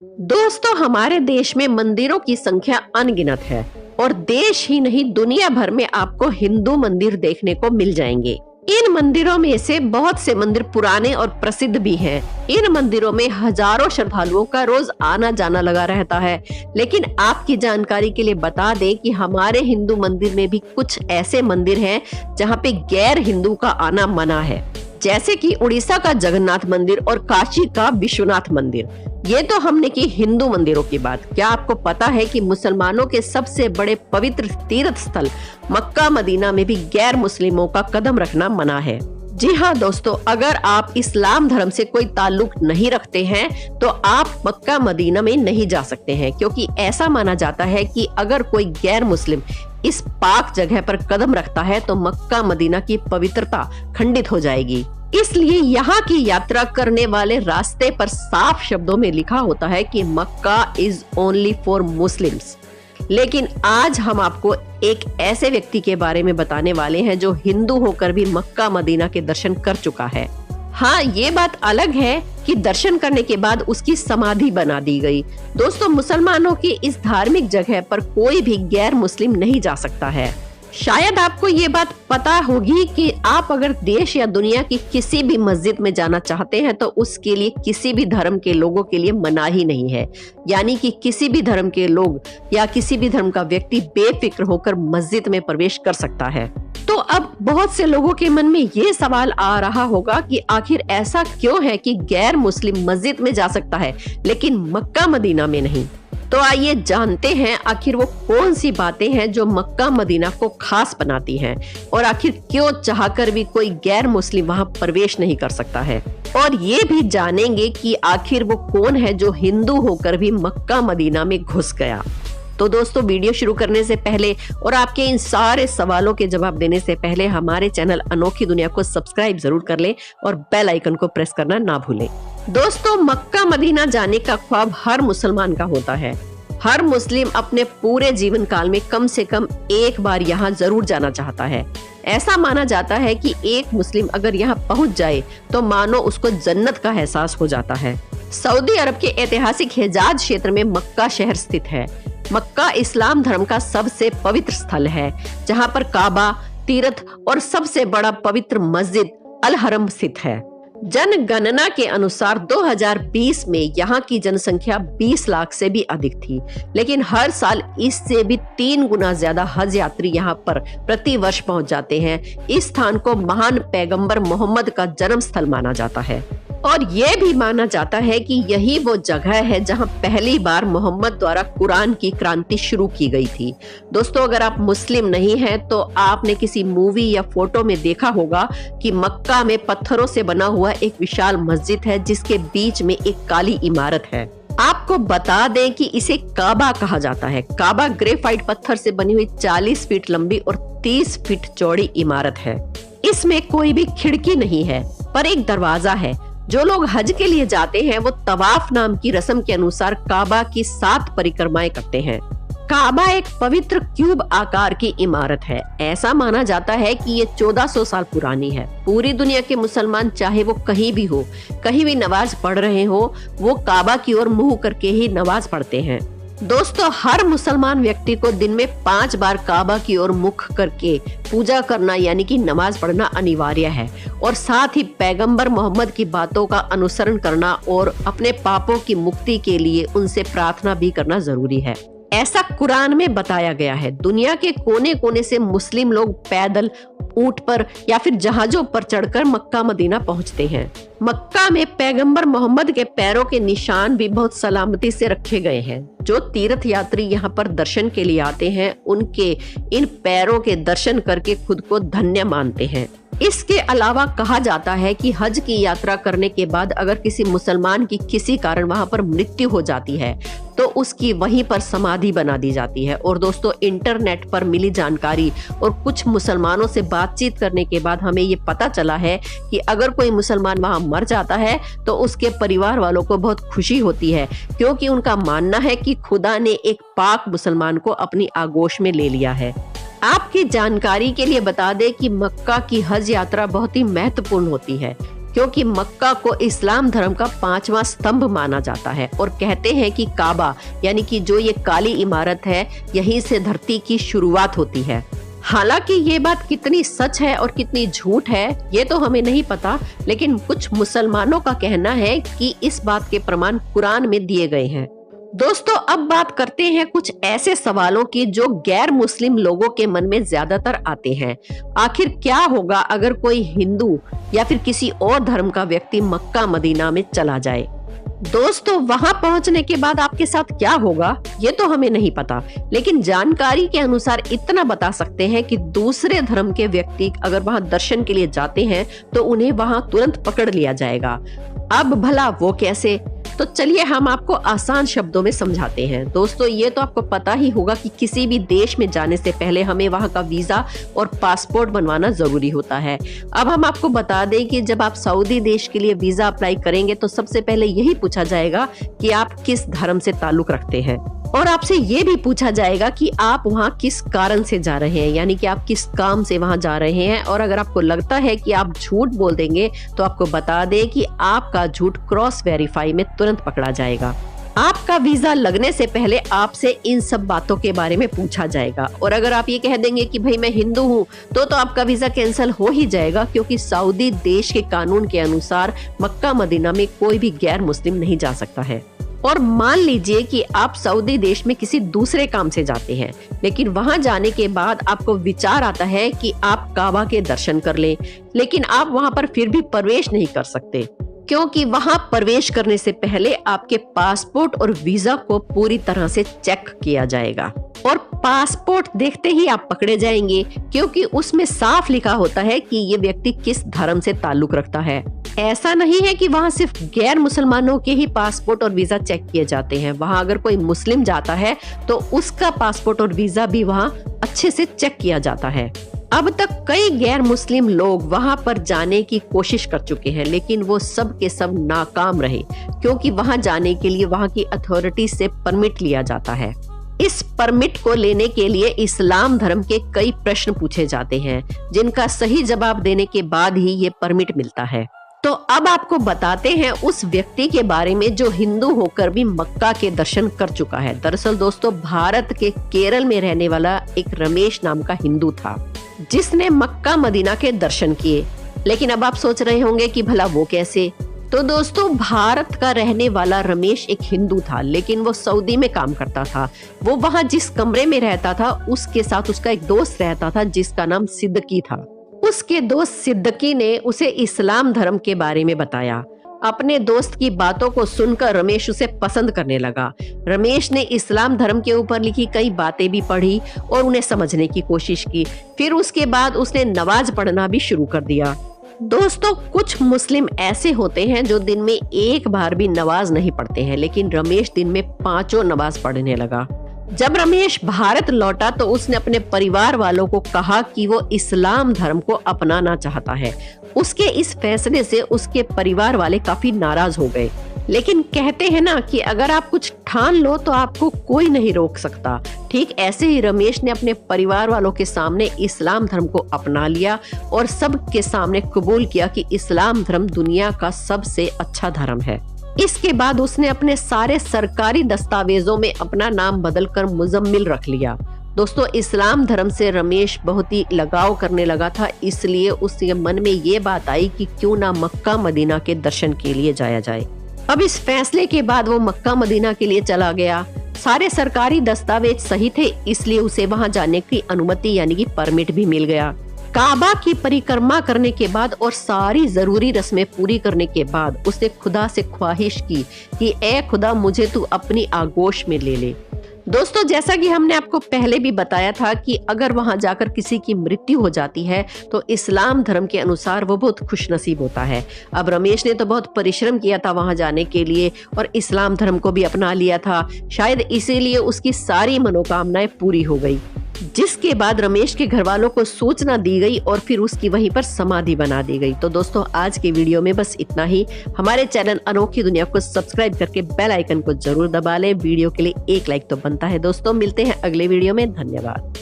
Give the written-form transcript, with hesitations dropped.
दोस्तों, हमारे देश में मंदिरों की संख्या अनगिनत है और देश ही नहीं दुनिया भर में आपको हिंदू मंदिर देखने को मिल जाएंगे। इन मंदिरों में से बहुत से मंदिर पुराने और प्रसिद्ध भी हैं। इन मंदिरों में हजारों श्रद्धालुओं का रोज आना जाना लगा रहता है। लेकिन आपकी जानकारी के लिए बता दें कि हमारे हिंदू मंदिर में भी कुछ ऐसे मंदिर हैं जहां पे गैर हिंदू का आना मना है, जैसे कि उड़ीसा का जगन्नाथ मंदिर और काशी का विश्वनाथ मंदिर। ये तो हमने की हिंदू मंदिरों की बात। क्या आपको पता है कि मुसलमानों के सबसे बड़े पवित्र तीर्थ स्थल मक्का मदीना में भी गैर मुस्लिमों का कदम रखना मना है? जी हाँ दोस्तों, अगर आप इस्लाम धर्म से कोई ताल्लुक नहीं रखते हैं तो आप मक्का मदीना में नहीं जा सकते हैं, क्योंकि ऐसा माना जाता है कि अगर कोई गैर मुस्लिम इस पाक जगह पर कदम रखता है तो मक्का मदीना की पवित्रता खंडित हो जाएगी। इसलिए यहाँ की यात्रा करने वाले रास्ते पर साफ शब्दों में लिखा होता है कि मक्का इज ओनली फॉर मुस्लिम्स। लेकिन आज हम आपको एक ऐसे व्यक्ति के बारे में बताने वाले हैं जो हिंदू होकर भी मक्का मदीना के दर्शन कर चुका है। हाँ, ये बात अलग है कि दर्शन करने के बाद उसकी समाधि बना दी गई। दोस्तों, मुसलमानों की इस धार्मिक जगह पर कोई भी गैर मुस्लिम नहीं जा सकता है। शायद आपको ये बात पता होगी कि आप अगर देश या दुनिया की किसी भी मस्जिद में जाना चाहते हैं तो उसके लिए किसी भी धर्म के लोगों के लिए मनाही नहीं है। यानी कि किसी भी धर्म के लोग या किसी भी धर्म का व्यक्ति बेफिक्र होकर मस्जिद में प्रवेश कर सकता है। तो अब बहुत से लोगों के मन में ये सवाल आ रहा होगा कि आखिर ऐसा क्यों है कि गैर मुस्लिम मस्जिद में जा सकता है लेकिन मक्का मदीना में नहीं। तो आइए जानते हैं आखिर वो कौन सी बातें हैं जो मक्का मदीना को खास बनाती हैं और आखिर क्यों चाहकर भी कोई गैर मुस्लिम वहां प्रवेश नहीं कर सकता है। और ये भी जानेंगे कि आखिर वो कौन है जो हिंदू होकर भी मक्का मदीना में घुस गया। तो दोस्तों, वीडियो शुरू करने से पहले और आपके इन सारे सवालों के जवाब देने से पहले हमारे चैनल अनोखी दुनिया को सब्सक्राइब जरूर कर लें और बेल आइकन को प्रेस करना ना भूलें। दोस्तों, मक्का मदीना जाने का ख्वाब हर मुसलमान का होता है। हर मुस्लिम अपने पूरे जीवन काल में कम से कम एक बार यहाँ जरूर जाना चाहता है। ऐसा माना जाता है कि एक मुस्लिम अगर यहाँ पहुँच जाए तो मानो उसको जन्नत का एहसास हो जाता है। सऊदी अरब के ऐतिहासिक हिजाज क्षेत्र में मक्का शहर स्थित है। मक्का इस्लाम धर्म का सबसे पवित्र स्थल है, जहाँ पर काबा, तीर्थ और सबसे बड़ा पवित्र मस्जिद अल हरम स्थित है। जनगणना के अनुसार 2020 में यहाँ की जनसंख्या 20 लाख से भी अधिक थी, लेकिन हर साल इससे भी 3 गुना ज्यादा हज यात्री यहाँ पर प्रति वर्ष पहुँच जाते हैं। इस स्थान को महान पैगंबर मोहम्मद का जन्म स्थल माना जाता है और ये भी माना जाता है कि यही वो जगह है जहां पहली बार मोहम्मद द्वारा कुरान की क्रांति शुरू की गई थी। दोस्तों, अगर आप मुस्लिम नहीं हैं तो आपने किसी मूवी या फोटो में देखा होगा कि मक्का में पत्थरों से बना हुआ एक विशाल मस्जिद है जिसके बीच में एक काली इमारत है। आपको बता दें कि इसे काबा कहा जाता है। काबा ग्रेफाइट पत्थर से बनी हुई 40 फीट लंबी और 30 फीट चौड़ी इमारत है। इसमें कोई भी खिड़की नहीं है, पर एक दरवाजा है। जो लोग हज के लिए जाते हैं वो तवाफ नाम की रस्म के अनुसार काबा की 7 परिक्रमाएं करते हैं। काबा एक पवित्र क्यूब आकार की इमारत है। ऐसा माना जाता है कि ये 1400 साल पुरानी है। पूरी दुनिया के मुसलमान चाहे वो कहीं भी हो, कहीं भी नमाज पढ़ रहे हो, वो काबा की ओर मुंह करके ही नमाज पढ़ते हैं। दोस्तों, हर मुसलमान व्यक्ति को दिन में 5 बार काबा की ओर मुख करके पूजा करना यानी कि नमाज पढ़ना अनिवार्य है और साथ ही पैगंबर मोहम्मद की बातों का अनुसरण करना और अपने पापों की मुक्ति के लिए उनसे प्रार्थना भी करना जरूरी है। ऐसा कुरान में बताया गया है। दुनिया के कोने कोने से मुस्लिम लोग पैदल, ऊंट पर या फिर जहाजों पर चढ़कर मक्का मदीना पहुंचते हैं। मक्का में पैगंबर मोहम्मद के पैरों के निशान भी बहुत सलामती से रखे गए हैं। जो तीर्थ यात्री यहाँ पर दर्शन के लिए आते हैं उनके इन पैरों के दर्शन करके खुद को धन्य मानते हैं। इसके अलावा कहा जाता है कि हज की यात्रा करने के बाद अगर किसी मुसलमान की किसी कारण वहां पर मृत्यु हो जाती है तो उसकी वहीं पर समाधि बना दी जाती है। और दोस्तों, इंटरनेट पर मिली जानकारी और कुछ मुसलमानों से बातचीत करने के बाद हमें ये पता चला है कि अगर कोई मुसलमान वहां मर जाता है तो उसके परिवार वालों को बहुत खुशी होती है, क्योंकि उनका मानना है कि खुदा ने एक पाक मुसलमान को अपनी आगोश में ले लिया है। आपकी जानकारी के लिए बता दें कि मक्का की हज यात्रा बहुत ही महत्वपूर्ण होती है। क्योंकि मक्का को इस्लाम धर्म का 5वां स्तंभ माना जाता है और कहते हैं कि काबा यानी कि जो ये काली इमारत है, यहीं से धरती की शुरुआत होती है। हालांकि ये बात कितनी सच है और कितनी झूठ है ये तो हमें नहीं पता, लेकिन कुछ मुसलमानों का कहना है कि इस बात के प्रमाण कुरान में दिए गए हैं। दोस्तों, अब बात करते हैं कुछ ऐसे सवालों की जो गैर मुस्लिम लोगों के मन में ज्यादातर आते हैं। आखिर क्या होगा अगर कोई हिंदू या फिर किसी और धर्म का व्यक्ति मक्का मदीना में चला जाए? दोस्तों, वहां पहुंचने के बाद आपके साथ क्या होगा ये तो हमें नहीं पता, लेकिन जानकारी के अनुसार इतना बता सकते हैं कि दूसरे धर्म के व्यक्ति अगर वहां दर्शन के लिए जाते हैं तो उन्हें वहां तुरंत पकड़ लिया जाएगा। अब भला वो कैसे? तो चलिए हम आपको आसान शब्दों में समझाते हैं। दोस्तों, ये तो आपको पता ही होगा कि किसी भी देश में जाने से पहले हमें वहां का वीजा और पासपोर्ट बनवाना जरूरी होता है। अब हम आपको बता दें कि जब आप सऊदी देश के लिए वीजा अप्लाई करेंगे तो सबसे पहले यही पूछा जाएगा कि आप किस धर्म से ताल्लुक रखते हैं, और आपसे ये भी पूछा जाएगा कि आप वहाँ किस कारण से जा रहे हैं, यानी कि आप किस काम से वहाँ जा रहे हैं। और अगर आपको लगता है कि आप झूठ बोल देंगे तो आपको बता दें कि आपका झूठ क्रॉस वेरीफाई में तुरंत पकड़ा जाएगा। आपका वीजा लगने से पहले आपसे इन सब बातों के बारे में पूछा जाएगा, और अगर आप ये कह देंगे कि भाई मैं हिंदू हूँ तो आपका वीजा कैंसिल हो ही जाएगा, क्योंकि सऊदी देश के कानून के अनुसार मक्का मदीना में कोई भी गैर मुस्लिम नहीं जा सकता है। और मान लीजिए कि आप सऊदी देश में किसी दूसरे काम से जाते हैं, लेकिन वहां जाने के बाद आपको विचार आता है कि आप काबा के दर्शन कर लें, लेकिन आप वहां पर फिर भी प्रवेश नहीं कर सकते, क्योंकि वहां प्रवेश करने से पहले आपके पासपोर्ट और वीजा को पूरी तरह से चेक किया जाएगा। और पासपोर्ट देखते ही आप पकड़े जाएंगे, क्योंकि उसमें साफ लिखा होता है कि ये व्यक्ति किस धर्म से ताल्लुक रखता है। ऐसा नहीं है कि वहाँ सिर्फ गैर मुसलमानों के ही पासपोर्ट और वीजा चेक किए जाते हैं। वहाँ अगर कोई मुस्लिम जाता है तो उसका पासपोर्ट और वीजा भी वहाँ अच्छे से चेक किया जाता है। अब तक कई गैर मुस्लिम लोग वहां पर जाने की कोशिश कर चुके हैं, लेकिन वो सब के सब नाकाम रहे, क्योंकि वहां जाने के लिए वहां की अथॉरिटी से परमिट लिया जाता है। इस परमिट को लेने के लिए इस्लाम धर्म के कई प्रश्न पूछे जाते हैं, जिनका सही जवाब देने के बाद ही ये परमिट मिलता है। तो अब आपको बताते हैं उस व्यक्ति के बारे में जो हिंदू होकर भी मक्का के दर्शन कर चुका है। दरअसल दोस्तों, भारत के केरल में रहने वाला एक रमेश नाम का हिंदू था, जिसने मक्का मदीना के दर्शन किए। लेकिन अब आप सोच रहे होंगे कि भला वो कैसे? तो दोस्तों, भारत का रहने वाला रमेश एक हिंदू था, लेकिन वो सऊदी में काम करता था। वो वहाँ जिस कमरे में रहता था उसके साथ उसका एक दोस्त रहता था जिसका नाम सिद्दकी था। उसके दोस्त सिद्दकी ने उसे इस्लाम धर्म के बारे में बताया। अपने दोस्त की बातों को सुनकर रमेश उसे पसंद करने लगा। रमेश ने इस्लाम धर्म के ऊपर लिखी कई बातें भी पढ़ी और उन्हें समझने की कोशिश की। फिर उसके बाद उसने नमाज पढ़ना भी शुरू कर दिया। दोस्तों, कुछ मुस्लिम ऐसे होते हैं जो दिन में एक बार भी नमाज नहीं पढ़ते हैं, लेकिन रमेश दिन में 5 नमाज पढ़ने लगा। जब रमेश भारत लौटा तो उसने अपने परिवार वालों को कहा कि वो इस्लाम धर्म को अपनाना चाहता है। उसके इस फैसले से उसके परिवार वाले काफी नाराज हो गए, लेकिन कहते हैं ना कि अगर आप कुछ ठान लो तो आपको कोई नहीं रोक सकता। ठीक ऐसे ही रमेश ने अपने परिवार वालों के सामने इस्लाम धर्म को अपना लिया और सबके सामने कबूल किया कि इस्लाम धर्म दुनिया का सबसे अच्छा धर्म है। इसके बाद उसने अपने सारे सरकारी दस्तावेजों में अपना नाम बदलकर मुजम्मिल रख लिया। दोस्तों, इस्लाम धर्म से रमेश बहुत ही लगाव करने लगा था, इसलिए उसके मन में ये बात आई कि क्यों ना मक्का मदीना के दर्शन के लिए जाया जाए। अब इस फैसले के बाद वो मक्का मदीना के लिए चला गया। सारे सरकारी दस्तावेज सही थे, इसलिए उसे वहां जाने की अनुमति यानी कि परमिट भी मिल गया। काबा की परिक्रमा करने के बाद और सारी जरूरी रस्में पूरी करने के बाद उसने खुदा से ख्वाहिश की कि ए खुदा, मुझे तू अपनी आगोश में ले ले। दोस्तों, जैसा कि हमने आपको पहले भी बताया था कि अगर वहां जाकर किसी की मृत्यु हो जाती है तो इस्लाम धर्म के अनुसार वो बहुत खुशनसीब होता है। अब रमेश ने तो बहुत परिश्रम किया था वहां जाने के लिए और इस्लाम धर्म को भी अपना लिया था, शायद इसीलिए उसकी सारी मनोकामनाएं पूरी हो गई। जिसके बाद रमेश के घर वालों को सूचना दी गई और फिर उसकी वहीं पर समाधि बना दी गई। तो दोस्तों, आज के वीडियो में बस इतना ही। हमारे चैनल अनोखी दुनिया को सब्सक्राइब करके बेल आइकन को जरूर दबा लें। वीडियो के लिए एक लाइक तो बनता है। दोस्तों, मिलते हैं अगले वीडियो में। धन्यवाद।